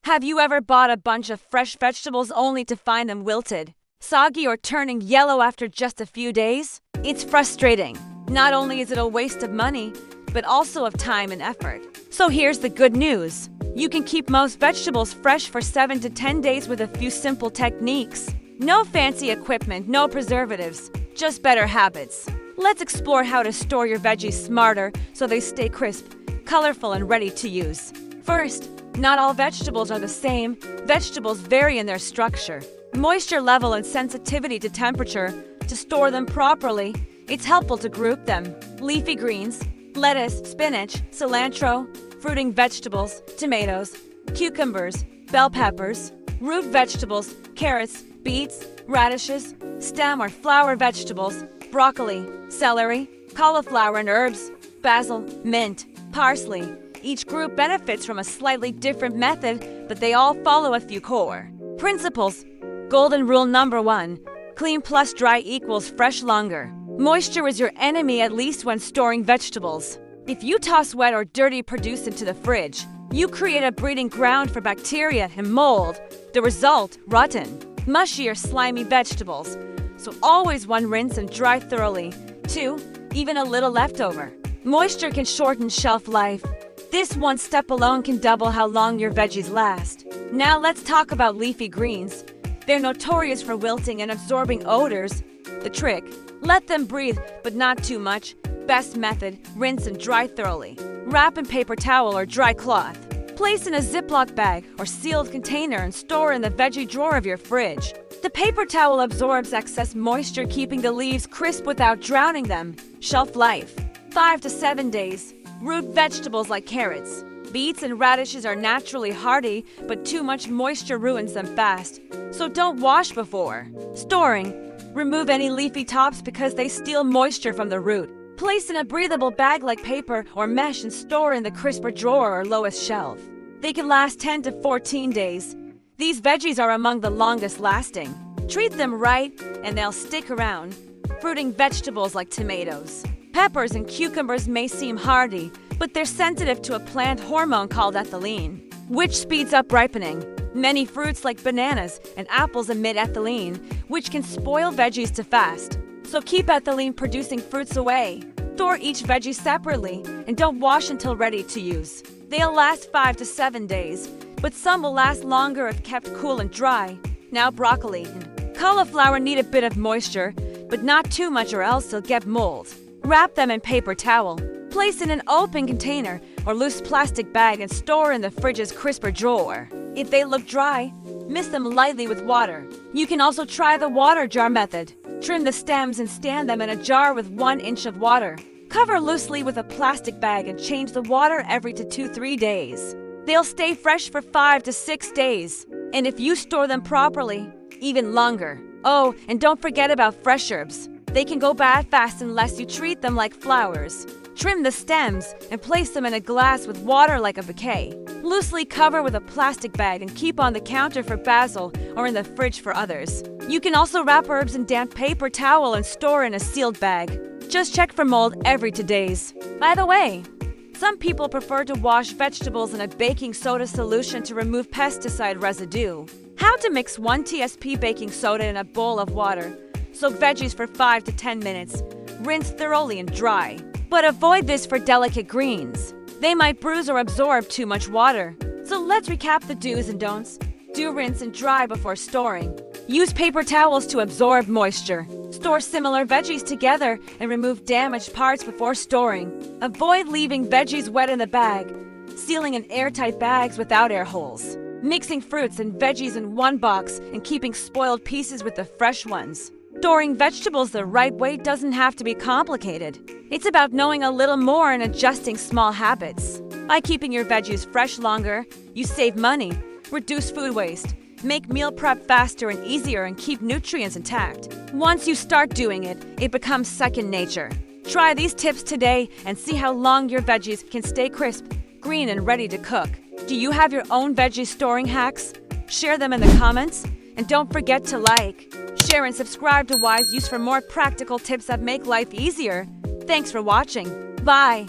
Have you ever bought a bunch of fresh vegetables only to find them wilted, soggy, or turning yellow after just a few days? It's frustrating. Not only is it a waste of money, but also of time and effort. So here's the good news. You can keep most vegetables fresh for 7 to 10 days with a few simple techniques. No fancy equipment, no preservatives, just better habits. Let's explore how to store your veggies smarter so they stay crisp, colorful, and ready to use. First, not all vegetables are the same. Vegetables vary in their structure, moisture level, and sensitivity to temperature. To store them properly, it's helpful to group them. Leafy greens, lettuce, spinach, cilantro, fruiting vegetables, tomatoes, cucumbers, bell peppers, root vegetables, carrots, beets, radishes, stem or flower vegetables, broccoli, celery, cauliflower, and herbs, basil, mint, parsley. Each group benefits from a slightly different method, but they all follow a few core principles. Golden rule number 1. Clean plus dry equals fresh longer. Moisture is your enemy, at least when storing vegetables. If you toss wet or dirty produce into the fridge, you create a breeding ground for bacteria and mold. The result, rotten, mushy or slimy vegetables. So always 1, rinse and dry thoroughly. 2, even a little leftover. Moisture can shorten shelf life. This one step alone can double how long your veggies last. Now let's talk about leafy greens. They're notorious for wilting and absorbing odors. The trick, let them breathe, but not too much. Best method, rinse and dry thoroughly. Wrap in paper towel or dry cloth. Place in a Ziploc bag or sealed container and store in the veggie drawer of your fridge. The paper towel absorbs excess moisture, keeping the leaves crisp without drowning them. Shelf life, 5 to 7 days. Root vegetables like carrots, beets, and radishes are naturally hardy, but too much moisture ruins them fast. So don't wash before storing. Remove any leafy tops because they steal moisture from the root. Place in a breathable bag like paper or mesh and store in the crisper drawer or lowest shelf. They can last 10 to 14 days. These veggies are among the longest lasting. Treat them right and they'll stick around. Fruiting vegetables like tomatoes, peppers, and cucumbers may seem hardy, but they're sensitive to a plant hormone called ethylene, which speeds up ripening. Many fruits like bananas and apples emit ethylene, which can spoil veggies too fast. So keep ethylene-producing fruits away. Store each veggie separately and don't wash until ready to use. They'll last 5 to 7 days, but some will last longer if kept cool and dry. Now broccoli and cauliflower need a bit of moisture, but not too much or else they'll get mold. Wrap them in paper towel. Place in an open container or loose plastic bag and store in the fridge's crisper drawer. If they look dry, mist them lightly with water. You can also try the water jar method. Trim the stems and stand them in a jar with 1 inch of water. Cover loosely with a plastic bag and change the water every 2 to 3 days. They'll stay fresh for 5 to 6 days. And if you store them properly, even longer. Oh, and don't forget about fresh herbs. They can go bad fast unless you treat them like flowers. Trim the stems and place them in a glass with water like a bouquet. Loosely cover with a plastic bag and keep on the counter for basil or in the fridge for others. You can also wrap herbs in damp paper towel and store in a sealed bag. Just check for mold every 2 days. By the way, some people prefer to wash vegetables in a baking soda solution to remove pesticide residue. How to mix 1 tsp baking soda in a bowl of water. Soak veggies for 5 to 10 minutes. Rinse thoroughly and dry. But avoid this for delicate greens. They might bruise or absorb too much water. So let's recap the do's and don'ts. Do rinse and dry before storing. Use paper towels to absorb moisture. Store similar veggies together and remove damaged parts before storing. Avoid leaving veggies wet in the bag. Sealing in airtight bags without air holes. Mixing fruits and veggies in 1 box and keeping spoiled pieces with the fresh ones. Storing vegetables the right way doesn't have to be complicated. It's about knowing a little more and adjusting small habits. By keeping your veggies fresh longer, you save money, reduce food waste, make meal prep faster and easier, and keep nutrients intact. Once you start doing it, it becomes second nature. Try these tips today and see how long your veggies can stay crisp, green, and ready to cook. Do you have your own veggie storing hacks? Share them in the comments. And don't forget to like, share, and subscribe to Wiseuse for more practical tips that make life easier. Thanks for watching. Bye.